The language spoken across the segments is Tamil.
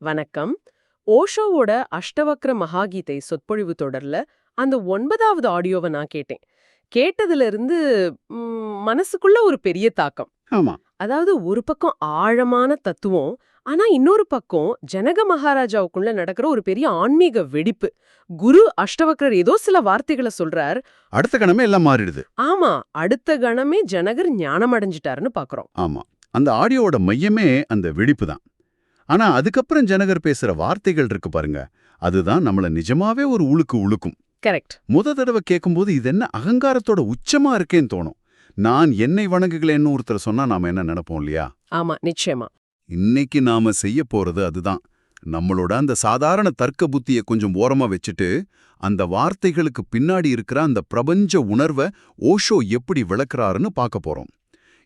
வணக்கம். ஓஷோவோட அஷ்டவக்ர மகாகீதை சொற்பொழிவு தொடர்ல அந்த 9வது ஆடியோவை நான் கேட்டேன். கேட்டதுல இருந்து மனசுக்குள்ள ஒரு பெரிய தாக்கம். ஆமா. அதாவது ஒரு பக்கம் ஆழமான தத்துவம், ஆனா இன்னொரு பக்கம் ஜனக மகாராஜாவுக்குள்ள நடக்கிற ஒரு பெரிய ஆன்மீக வெடிப்பு. குரு அஷ்டவக்ரர் ஏதோ சில வார்த்தைகளை சொல்றார். அடுத்த கணமே எல்லாம் மாறிடுது. ஆமா, அடுத்த கணமே ஜனகர் ஞானம் அடைஞ்சிட்டாருன்னு பாக்குறோம். ஆமா. அந்த ஆடியோவோட மையமே அந்த வெடிப்பு தான். ஆனா அதுக்கப்புறம் ஜனகர் பேசுற வார்த்தைகள் இருக்கு பாருங்க, அதுதான் நம்மள நிஜமாவே ஒரு உழுக்கும். கரெக்ட். தடவை கேட்கும்போது இது என்ன அகங்காரத்தோட உச்சமா இருக்கேன்னு தோணும். நான் என்னை வணங்குகளேன்னு ஒருத்தர் சொன்னா நாம என்ன நினைப்போம் இல்லையா? ஆமா, நிச்சயமா. இன்னைக்கு நாம செய்ய போறது அதுதான். நம்மளோட அந்த சாதாரண தர்க்க புத்தியை கொஞ்சம் ஓரமா வச்சுட்டு, அந்த வார்த்தைகளுக்கு பின்னாடி இருக்கிற அந்த பிரபஞ்ச உணர்வை ஓஷோ எப்படி விளக்குறாருன்னு பார்க்க போறோம்.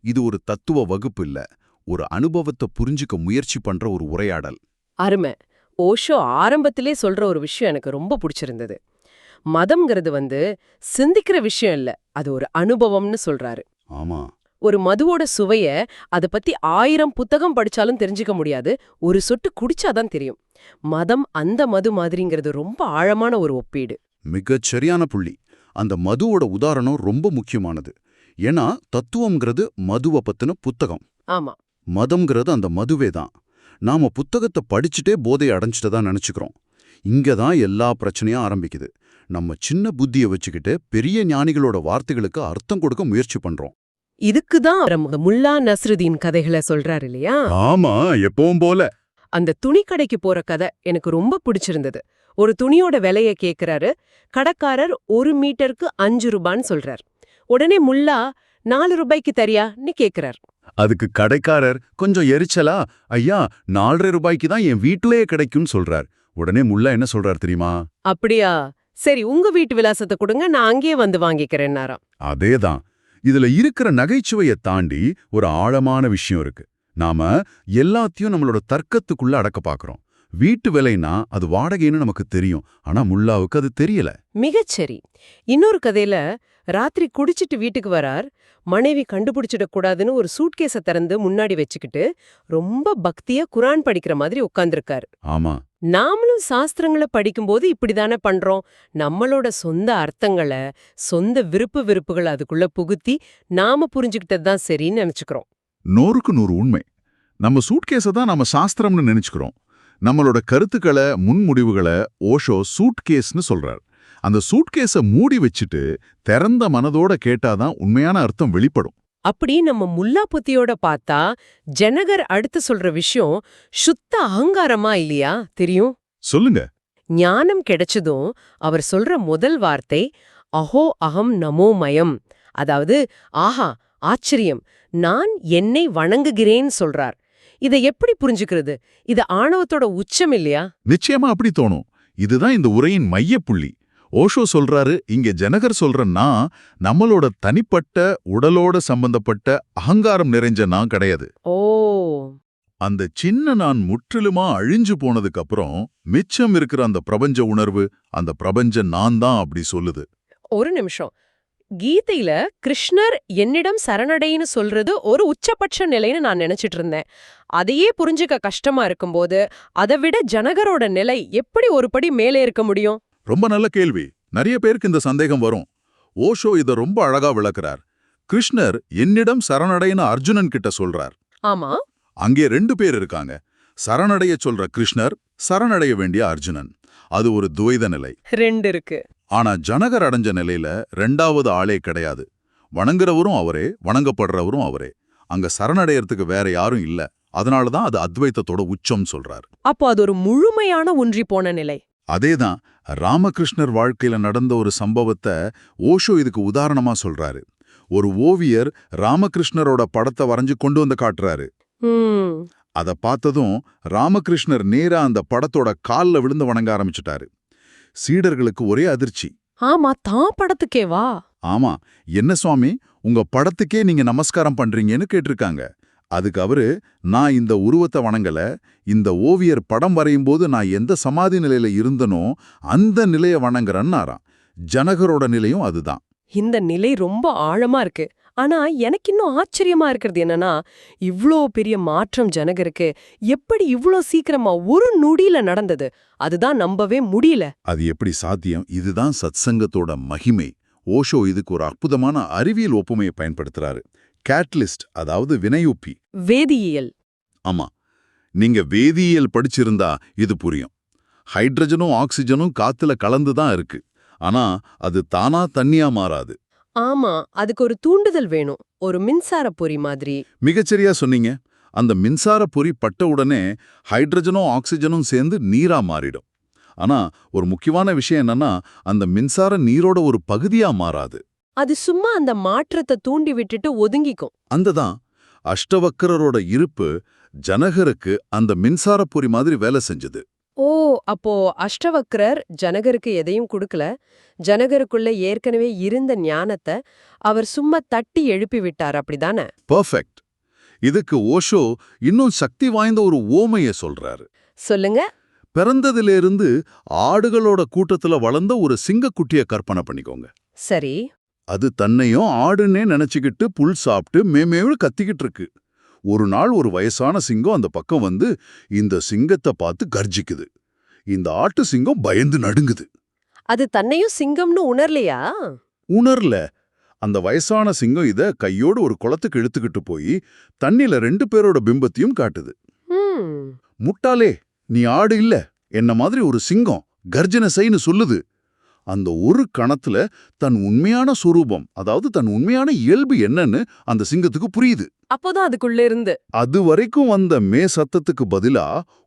இது ஒரு தத்துவ வகுப்பு இல்ல, ஒரு அனுபவத்தை புரிஞ்சுக்க முயற்சி பண்ற ஒரு உரையாடல். அருமை. ஓஷோ ஆரம்பத்திலே சொல்ற ஒரு விஷயம் எனக்கு ரொம்ப பிடிச்சிருந்தது. மதம்ங்கிறது சிந்திக்கிற விஷயம் இல்ல, அது ஒரு அனுபவம்னு சொல்றாரு. ஆமா. ஒரு மதுவோட சுவைய அத பத்தி 1000 புத்தகம் படிச்சாலும் தெரிஞ்சுக்க முடியாது, ஒரு சொட்டு குடிச்சாதான் தெரியும். மதம் அந்த மது மாதிரிங்கிறது ரொம்ப ஆழமான ஒரு ஒப்பீடு. மிகச் சரியான புள்ளி. அந்த மதுவோட உதாரணம் ரொம்ப முக்கியமானது. ஏன்னா தத்துவம்ங்கிறது மதுவை பத்தின புத்தகம். ஆமா. மதம்ங்கிறது அந்த மதுவே தான். நாம புத்தகத்தை படிச்சுட்டே போதை அடைஞ்சிட்டதா நினைச்சுக்கிறோம். இங்கதான் எல்லா பிரச்சனையும் ஆரம்பிக்குது. நம்ம சின்ன புத்தியை வச்சுக்கிட்டு பெரிய ஞானிகளோட வார்த்தைகளுக்கு அர்த்தம் கொடுக்க முயற்சி பண்றோம். இதுக்குதான் முல்லா நஸ்ருதீன் கதைகளை சொல்றாரு இல்லையா? ஆமா, எப்பவும் போல. அந்த துணி கடைக்கு போற கதை எனக்கு ரொம்ப பிடிச்சிருந்தது. ஒரு துணியோட விலைய கேக்குறாரு. கடைக்காரர் 1 மீட்டருக்கு 5 ரூபான்னு சொல்றார். உடனே முல்லா 4 ரூபாய்க்கு தரியான்னு கேக்குறார். அதுக்கு கடைக்காரர் கொஞ்சம் எரிச்சலா, ஐயா 4.5 ரூபாய்க்கு தான் என் வீட்டிலேயே கிடைக்கும்னு சொல்றார். உடனே முல்லா என்ன சொல்றார் தெரியுமா? அப்படியா, சரி உங்க வீட்டு விலாசத்தை கொடுங்க, நான் அங்கேயே வந்து வாங்கிக்கிறேன்னாராம். அதேதான். இதுல இருக்கிற நகைச்சுவையை தாண்டி ஒரு ஆழமான விஷயம் இருக்கு. நாம எல்லாத்தையும் நம்மளோட தர்க்கத்துக்குள்ள அடக்க பாக்குறோம். வீட்டு விலைனா அது வாடகைன்னு நமக்கு தெரியும், ஆனா முல்லாவுக்கு அது தெரியல. மிகச்சரி. இன்னொரு கதையில ராத்திரி குடிச்சிட்டு வீட்டுக்கு வரார். மனைவி கண்டுபிடிச்சிடக் கூடாதுன்னு ஒரு சூட்கேஸை திறந்து முன்னாடி வச்சுக்கிட்டு ரொம்ப பக்தியா குரான் படிக்கிற மாதிரி உட்கார்ந்திருக்காரு. ஆமா. நாமளும் சாஸ்திரங்களை படிக்கும்போது இப்படிதானே பண்றோம். நம்மளோட சொந்த அர்த்தங்களை, சொந்த விருப்புகளை அதுக்குள்ள புகுத்தி நாம புரிஞ்சுக்கிட்டதுதான் சரின்னு நினைச்சுக்கிறோம். 100க்கு 100 உண்மை. நம்ம சூட்கேஸை தான் நம்ம சாஸ்திரம்னு நினைச்சுக்கிறோம். நம்மளோட கருத்துக்களை, முன்முடிவுகளை ஓஷோ சூட்கேஸ்னு சொல்றார். அந்த சூட்கேஸை மூடி வச்சுட்டு திறந்த மனதோட கேட்டாதான் உண்மையான அர்த்தம் வெளிப்படும். அப்படி நம்ம முல்லா புத்தியோட பார்த்தா ஜனகர் அடுத்து சொல்ற விஷயம் சுத்த அகங்காரமா இல்லையா தெரியும்? சொல்லுங்க. ஞானம் கிடைச்சதும் அவர் சொல்ற முதல் வார்த்தை அஹோ அகம் நமோமயம். அதாவது ஆஹா ஆச்சரியம், நான் என்னை வணங்குகிறேன் சொல்றார். இதை எப்படி புரிஞ்சுக்கிறது? இது ஆணவத்தோட உச்சம் இல்லையா? நிச்சயமா அப்படி தோணும். இதுதான் இந்த உரையின் மையப்புள்ளி. ஓஷோ சொல்றாரு, இங்க ஜனகர் சொல்ற நான் நம்மளோட தனிப்பட்ட உடலோட சம்பந்தப்பட்ட அகங்காரம் நிறைஞ்ச நான் கிடையாது. ஓ. அந்த சின்ன நான் முற்றிலுமா அழிஞ்சு போனதுக்கு அப்புறம் மிச்சம் இருக்கிற அந்த பிரபஞ்ச உணர்வு, அந்த பிரபஞ்ச நான் தான் அப்படி சொல்லுது. ஒரு நிமிஷம். கீதையில கிருஷ்ணர் என்னிடம் சரணடைன்னு சொல்றது ஒரு உச்சபட்ச நிலைன்னு நான் நினைச்சிட்டு இருந்தேன். அதையே புரிஞ்சுக்க கஷ்டமா இருக்கும்போது அதை விட ஜனகரோட நிலை எப்படி ஒரு படி மேலே இருக்க முடியும்? ரொம்ப நல்ல கேள்வி. நிறைய பேருக்கு இந்த சந்தேகம் வரும். ஓஷோ இத ரொம்ப அழகா விளக்குறார். கிருஷ்ணர் என்னிடம் சரணடைன்னு அர்ஜுனன் கிட்ட சொல்றார். ஆமா. அங்கே 2 பேர் இருக்காங்க. சரணடைய சொல்ற கிருஷ்ணர், சரணடைய வேண்டிய அர்ஜுனன். அது ஒரு துவைத நிலை. 2 இருக்கு. ஆனா ஜனகர் அடைஞ்ச நிலையில 2வது ஆளே கிடையாது. வணங்குறவரும் அவரே, வணங்கப்படுறவரும் அவரே. அங்க சரணடையறதுக்கு வேற யாரும் இல்ல. அதனாலதான் அது அத்வைத்தத்தோட உச்சம் சொல்றார். அப்போ அது ஒரு முழுமையான ஒன்றி போன நிலை. அதேதான். ராமகிருஷ்ணர் வாழ்க்கையில நடந்த ஒரு சம்பவத்தை ஓஷோ இதுக்கு உதாரணமா சொல்றாரு. ஒரு ஓவியர் ராமகிருஷ்ணரோட படத்தை வரைஞ்சு கொண்டு வந்து காட்டுறாரு. அத பார்த்ததும் ராமகிருஷ்ணர் நேரா அந்த படத்தோட கால்ல விழுந்து வணங்க ஆரம்பிச்சுட்டாரு. சீடர்களுக்கு ஒரே அதிர்ச்சி. ஆமா, தான் படத்துக்கேவா? ஆமா, என்ன சுவாமி உங்க படத்துக்கே நீங்க நமஸ்காரம் பண்றீங்கன்னு கேட்டிருக்காங்க. அதுக்கு அவரு, நான் இந்த உருவத்தை வணங்கல, இந்த ஓவியர் படம் வரையும் போது நான் எந்த சமாதி நிலையில இருந்தனோ அந்த நிலையை வணங்குறேன்னாராம். ஜனகரோட நிலையும் அதுதான். இந்த நிலை ரொம்ப ஆழமா இருக்கு. ஆனா எனக்கு இன்னும் ஆச்சரியமா இருக்கிறது என்னன்னா, இவ்ளோ பெரிய மாற்றம் ஜனகருக்கு எப்படி இவ்ளோ சீக்கிரமா ஒரு நொடியில நடந்தது? அதுதான் நம்பவே முடியல. அது எப்படி சாத்தியம்? இதுதான் சத்சங்கத்தோட மகிமை. ஓஷோ இதுக்கு ஒரு அற்புதமான அறிவியல் ஒப்புமையை பயன்படுத்துறாரு. கேட்டலிஸ்ட், அதாவது வினையூப்பி. வேதியியல். ஆமா, நீங்க வேதியியல் படிச்சிருந்தா இது புரியும். ஹைட்ரஜனும் ஆக்சிஜனும் காத்துல கலந்து தான் இருக்கு. ஆனா அது தானா தண்ணியா மாறாது. ஆமா, அதுக்கு ஒரு தூண்டுதல் வேணும். ஒரு மின்சார பொறி மாதிரி. மிகச்சரியா சொன்னீங்க. அந்த மின்சார பொறி பட்ட உடனே ஹைட்ரஜனும் ஆக்சிஜனும் சேர்ந்து நீரா மாறிடும். ஆனா ஒரு முக்கியமான விஷயம் என்னன்னா, அந்த மின்சார நீரோட ஒரு பகுதியா மாறாது. அது சும்மா அந்த மாற்றத்தை தூண்டி விட்டுட்டு ஒதுங்கிக்கும். அந்ததான் அஷ்டவக்கரரோட இருப்பு ஜனகருக்கு அந்த மின்சார பொறி மாதிரி வேலை செஞ்சது. ஓ, அப்போ அஷ்டவக்ரர் ஜனகருக்கு எதையும் கொடுக்கல. ஜனகருக்குள்ள ஏற்கனவே இருந்த ஞானத்தை அவர் சும்மா தட்டி எழுப்பி விட்டார், அப்படிதானே? பெர்ஃபெக்ட். இதுக்கு ஓஷோ இன்னும் சக்தி வாய்ந்த ஒரு ஓமைய சொல்றாரு. சொல்லுங்க. பிறந்ததிலிருந்து ஆடுகளோட கூட்டத்துல வளர்ந்த ஒரு சிங்கக்குட்டிய கற்பனை பண்ணிக்கோங்க. சரி. அது தன்னையும் ஆடுன்னே நினைச்சுக்கிட்டு புல் சாப்பிட்டு மேமேன்னு கத்திக்கிட்டு இருக்கு. ஒரு நாள் ஒரு வயசான சிங்கம் அந்த பக்கம் வந்து இந்த சிங்கத்தை பார்த்து கர்ஜிக்குது. இந்த ஆட்டு சிங்கம் பயந்து நடுங்குது. அது தன்னையும் சிங்கம்னு உணரலையா? உணர்ல. அந்த வயசான சிங்கம் இத கையோடு ஒரு குளத்துக்கு இழுத்துக்கிட்டு போய் தண்ணில 2 பேரோட பிம்பத்தையும் காட்டுது. ம். முட்டாளே, நீ ஆடு இல்ல, என்ன மாதிரி ஒரு சிங்கம், கர்ஜனை செய்ன்னு சொல்லுது. அந்த ஒரு கணத்துல தன் உண்மையான சுரூபம், அதாவது தன் உண்மையான இயல்பு என்னன்னு அந்த சிங்கத்துக்கு புரியுது. அப்போதான் அதுக்குள்ள இருந்து அது வரைக்கும் வந்த மே சத்தத்துக்கு பதிலா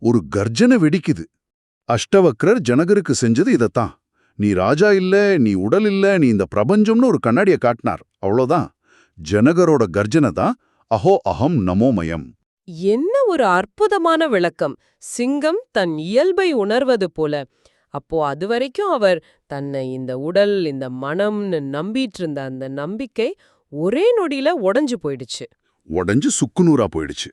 ஒரு கர்ஜனை வெடிக்குது. அஷ்டவக்ரர் ஜனகருக்கு செஞ்சது இதத்தான். நீ ராஜா இல்ல, நீ உடல் இல்ல, நீ இந்த பிரபஞ்சம்னு ஒரு கண்ணாடிய காட்டினார். அவ்வளோதான். ஜனகரோட கர்ஜனை தான் அஹோ அஹம் நமோமயம். என்ன ஒரு அற்புதமான விளக்கம். சிங்கம் தன் இயல்பை உணர்வது போல. அப்போ அதுவரைக்கும் அவர் தன்னை இந்த உடல், இந்த மனம்னு நம்பிட்டு இருந்த அந்த நம்பிக்கை ஒரே நொடியில உடைஞ்சு போயிடுச்சு. உடஞ்சு சுக்குநூறா போயிடுச்சு.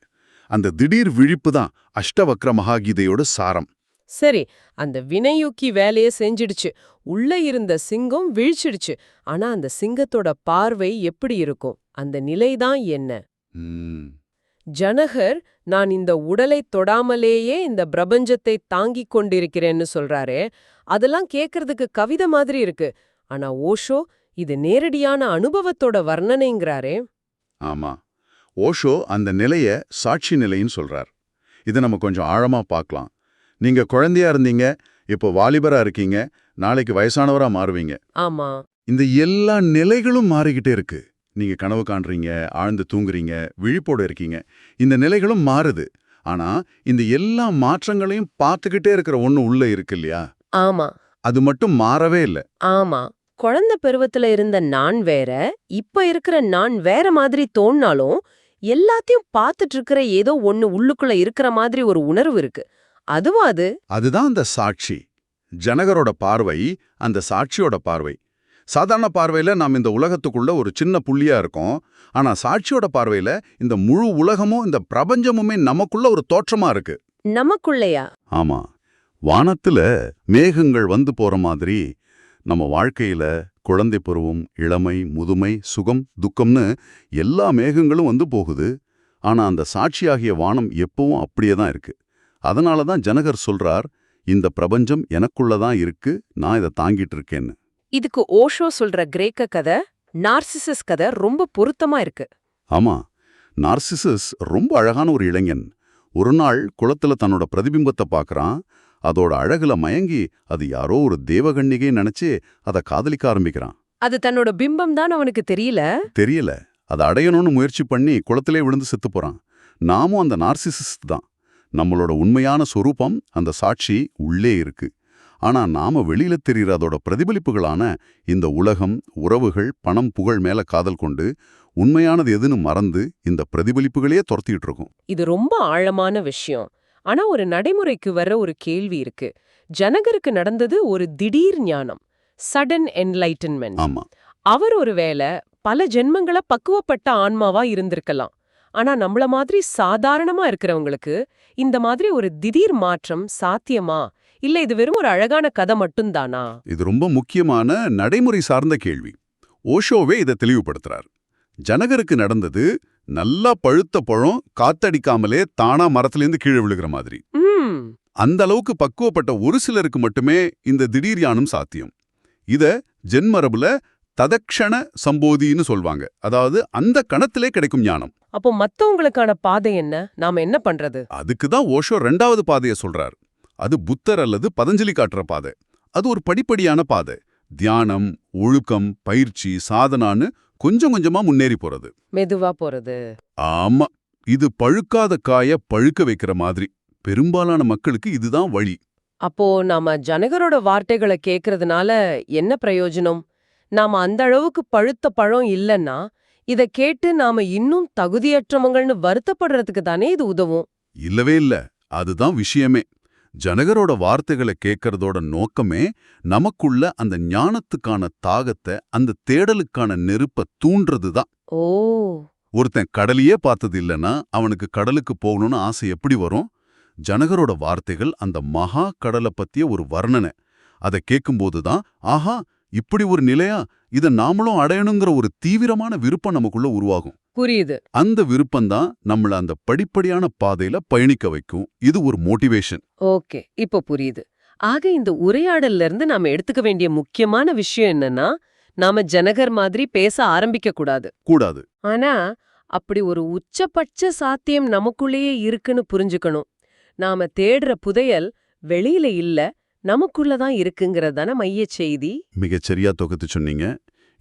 அந்த திடீர் விழிப்பு தான் அஷ்டவக்ர மகாகீதையோட சாரம். சரி, அந்த வினையூக்கி வேலையை செஞ்சிடுச்சு. உள்ள இருந்த சிங்கம் விழிச்சிடுச்சு. ஆனா அந்த சிங்கத்தோட பார்வை எப்படி இருக்கும்? அந்த நிலைதான் என்ன? ம், ஜனகர், நான் இந்த உடலை தொடாமலேயே இந்த பிரபஞ்சத்தை தாங்கிக் கொண்டிருக்கிறேன்னு சொல்றாரே, அதெல்லாம் கேட்கறதுக்கு கவிதை மாதிரி இருக்கு. ஆனா ஓஷோ இது நேரடியான அனுபவத்தோட வர்ணனைங்கிறாரே. ஆமா. ஓஷோ அந்த நிலைய சாட்சி நிலைன்னு சொல்றார். இதை நம்ம கொஞ்சம் ஆழமா பார்க்கலாம். நீங்க குழந்தையா இருந்தீங்க, இப்போ வாலிபரா இருக்கீங்க, நாளைக்கு வயசானவரா மாறுவீங்க. ஆமா. இந்த எல்லா நிலைகளும் மாறிக்கிட்டே இருக்கு. நீங்க கனவு காண்றீங்க, ஆழ்ந்து தூங்குறீங்க, விழிப்போட இருக்கீங்க. இந்த நிலைகளும் மாறுது. ஆனா இந்த எல்லா மாற்றங்களையும் பார்த்துக்கிட்டே இருக்கிற ஒண்ணு உள்ள இருக்கு இல்லையா? ஆமா. அது மட்டும் மாறவே இல்ல. ஆமா. குழந்தை பருவத்துல இருந்த நான் வேற, இப்ப இருக்கிற நான் வேற மாதிரி தோணினாலும், எல்லாத்தையும் பார்த்துட்டு இருக்கிற ஏதோ ஒண்ணு உள்ளுக்குள்ள இருக்கிற மாதிரி ஒரு உணர்வு இருக்கு. அதுவா அது? அதுதான் அந்த சாட்சி. ஜனகரோட பார்வை அந்த சாட்சியோட பார்வை. சாதாரண பார்வையில நாம் இந்த உலகத்துக்குள்ள ஒரு சின்ன புள்ளியா இருக்கோம். ஆனா சாட்சியோட பார்வையில இந்த முழு உலகமும் இந்த பிரபஞ்சமுமே நமக்குள்ள ஒரு தோற்றமா இருக்கு. நமக்குள்ளையா? ஆமா. வானத்துல மேகங்கள் வந்து போற மாதிரி நம்ம வாழ்க்கையில குழந்தை பருவம், இளமை, முதுமை, சுகம், துக்கம்னு எல்லா மேகங்களும் வந்து போகுது. ஆனா அந்த சாட்சியாகிய வானம் எப்பவும் அப்படியே தான் இருக்கு. அதனால தான் ஜனகர் சொல்றார், இந்த பிரபஞ்சம் எனக்குள்ளதான் இருக்கு, நான் இதை தாங்கிட்டு இருக்கேன்னு. இதுக்கு ஓஷோ சொல்ற கிரேக்க கதை, நார்சிசஸ் கதை ரொம்ப பொருத்தமா இருக்கு. ஆமா, நார்சிசஸ் ரொம்ப அழகான ஒரு இளைஞன். ஒரு நாள் குளத்துல தன்னோட பிரதிபிம்பத்தை பார்க்கறான். அதோட அழகுல மயங்கி அது யாரோ ஒரு தேவகன்னிகை நினைச்சு அதை காதலிக்க ஆரம்பிக்கிறான். அது தன்னோட பிம்பம் தான் அவனுக்கு தெரியல. தெரியல. அதை அடையணும்னு முயற்சி பண்ணி குளத்திலே விழுந்து செத்து போறான். நாமும் அந்த நார்சிசிஸ்ட் தான். நம்மளோட உண்மையான சொரூபம், அந்த சாட்சி உள்ளே இருக்கு. ஆனா நாம வெளியில தெரிகிற அதோட பிரதிபலிப்புகளான இந்த உலகம், உறவுகள், பணம், புகழ் மேல காதல் கொண்டு உண்மையானது எதுன்னு மறந்து இந்த பிரதிபலிப்புகளையே துரத்திட்டு இருக்கோம். இது ரொம்ப ஆழமான விஷயம். ஆனா ஒரு நடைமுறைக்கு வர ஒரு கேள்வி இருக்கு. ஜனகருக்கு நடந்தது ஒரு திடீர் ஞானம், சடன் என்லைட்டன்மென்ட். ஆமா. அவர் ஒருவேளை பல ஜென்மங்கள பக்குவப்பட்ட ஆன்மாவா இருந்திருக்கலாம். ஆனா நம்மள மாதிரி சாதாரணமா இருக்கிறவங்களுக்கு இந்த மாதிரி ஒரு திடீர் மாற்றம் சாத்தியமா? இல்ல இது வெறும் ஒரு அழகான கதை மட்டும்தானா? இது ரொம்ப முக்கியமான நடைமுறை சார்ந்த கேள்வி. ஓஷோவே இதை தெளிவுபடுத்துறார். ஜனகருக்கு நடந்தது நல்லா பழுத்த பழம் காத்தடிக்காமலே தானா மரத்திலேருந்து கீழே விழுகிற மாதிரி. ம் அந்த அளவுக்கு பக்குவப்பட்ட ஒரு சிலருக்கு மட்டுமே இந்த திடீர் ஞானம் சாத்தியம். இத ஜென்மரபுல ததக்ஷண சம்போதின்னு சொல்வாங்க. அதாவது அந்த கணத்திலே கிடைக்கும் ஞானம். அப்போ மத்தவங்களுக்கான பாதை என்ன? நாம என்ன பண்றது? அதுக்கு தான் ஓஷோ 2வது பாதையை சொல்றார். அது புத்தர் அல்லது பதஞ்சலி காட்டுற பாதை. அது ஒரு படிப்படியான பாதை. தியானம், ஒழுக்கம், பயிற்சி, சாதனான்னு கொஞ்சம் கொஞ்சமா முன்னேறி போறது. மெதுவா போறது. ஆமா, இது பழுக்காத காய பழுக்க வைக்கிற மாதிரி. பெரும்பாலான மக்களுக்கு இதுதான் வழி. அப்போ நாம ஜனகரோட வார்த்தைகளை கேக்குறதுனால என்ன பிரயோஜனம்? நாம அந்த அளவுக்கு பழுத்த பழம் இல்லன்னா இத கேட்டு நாம இன்னும் தகுதியற்றவங்கள்னு வருத்தப்படுறதுக்கு தானே இது உதவும். இல்லவே இல்ல. அதுதான் விஷயமே. ஜனகரோட வார்த்தைகளை கேட்கறதோட நோக்கமே நமக்குள்ள அந்த ஞானத்துக்கான தாகத்தை, அந்த தேடலுக்கான நெருப்ப தூண்டுறது தான். ஓ ஒருத்தன் கடலையே பார்த்தது இல்லைன்னா அவனுக்கு கடலுக்கு போகணும்னு ஆசை எப்படி வரும்? ஜனகரோட வார்த்தைகள் அந்த மகா கடலை பத்திய ஒரு வர்ணனை. அதை கேட்கும்போது தான், ஆஹா, இப்படி ஒரு நிலையா, இதை நாமளும் அடையணுங்கிற ஒரு தீவிரமான விருப்பம் நமக்குள்ள உருவாகும். புரியுது. அந்த விருப்பம்தான் நம்மள அந்த படிப்படியான பாதையில பயணிக்க வைக்கும். இது ஒரு மோட்டிவேஷன். ஓகே, இப்போ புரியுது. ஆக இந்த உரையாடல்ல இருந்து நாம எடுத்துக்க வேண்டிய முக்கியமான விஷயம் என்னன்னா, நாம ஜனகர் மாதிரி பேச ஆரம்பிக்க கூடாது. கூடாது. ஆனா அப்படி ஒரு உச்சபட்ச சாத்தியம் நமக்குள்ளேயே இருக்குன்னு புரிஞ்சுக்கணும். நாம தேடுற புதையல் வெளியில இல்ல, நமக்குள்ளதான் இருக்குங்கிறதான மையச் செய்தி. மிகச்சரியா தொகுத்து சொன்னீங்க.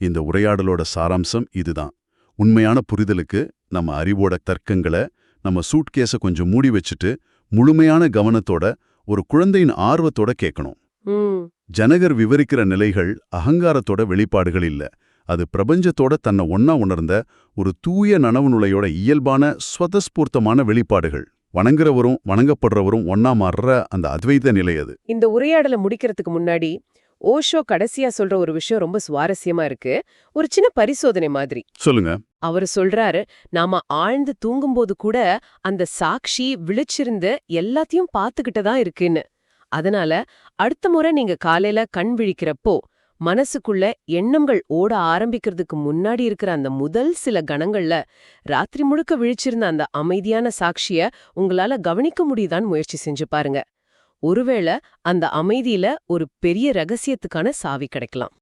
இந்த உரையாடலோட சாராம்சம் இதுதான். உண்மையான புரிதலுக்கு நம்ம அறிவோட தர்க்கங்களை, நம்ம சூட்கேஸை கொஞ்சம் மூடி வச்சுட்டு முழுமையான கவனத்தோட ஒரு குழந்தையின் ஆர்வத்தோட கேட்கணும். ம் ஜனகர் விவரிக்கிற நிலைகள் அகங்காரத்தோட வெளிப்பாடுகள் இல்ல. அது பிரபஞ்சத்தோட தன்னை ஒன்னா உணர்ந்த ஒரு தூய நனவுநிலையோட இயல்பான ஸ்வதஸ்பூர்த்தமான வெளிப்பாடுகள். வணங்குறவரும் வணங்கப்படுறவரும் ஒன்னா மாறுற அந்த அத்வைத நிலை அது. இந்த உரையாடலை முடிக்கிறதுக்கு முன்னாடி ஓஷோ கடைசியா சொல்ற ஒரு விஷயம் ரொம்ப சுவாரஸ்யமா இருக்கு. ஒரு சின்ன பரிசோதனை மாதிரி. சொல்லுங்க. அவர் சொல்றாரு, நாம ஆழ்ந்து தூங்கும்போது கூட அந்த சாட்சி விழிச்சிருந்து எல்லாத்தையும் பார்த்துக்கிட்டு தான் இருக்குன்னு. அதனால அடுத்த முறை நீங்க காலையில கண் விழிக்கிறப்போ மனசுக்குள்ள எண்ணங்கள் ஓட ஆரம்பிக்கிறதுக்கு முன்னாடி இருக்கிற அந்த முதல் சில கணங்கள்ல ராத்திரி முழுக்க விழிச்சிருந்த அந்த அமைதியான சாட்சிய உங்களால கவனிக்க முடியுதான்னு முயற்சி செஞ்சு பாருங்க. ஒருவேளை அந்த அமைதியில ஒரு பெரிய ரகசியத்துக்கான சாவி கிடைக்கலாம்.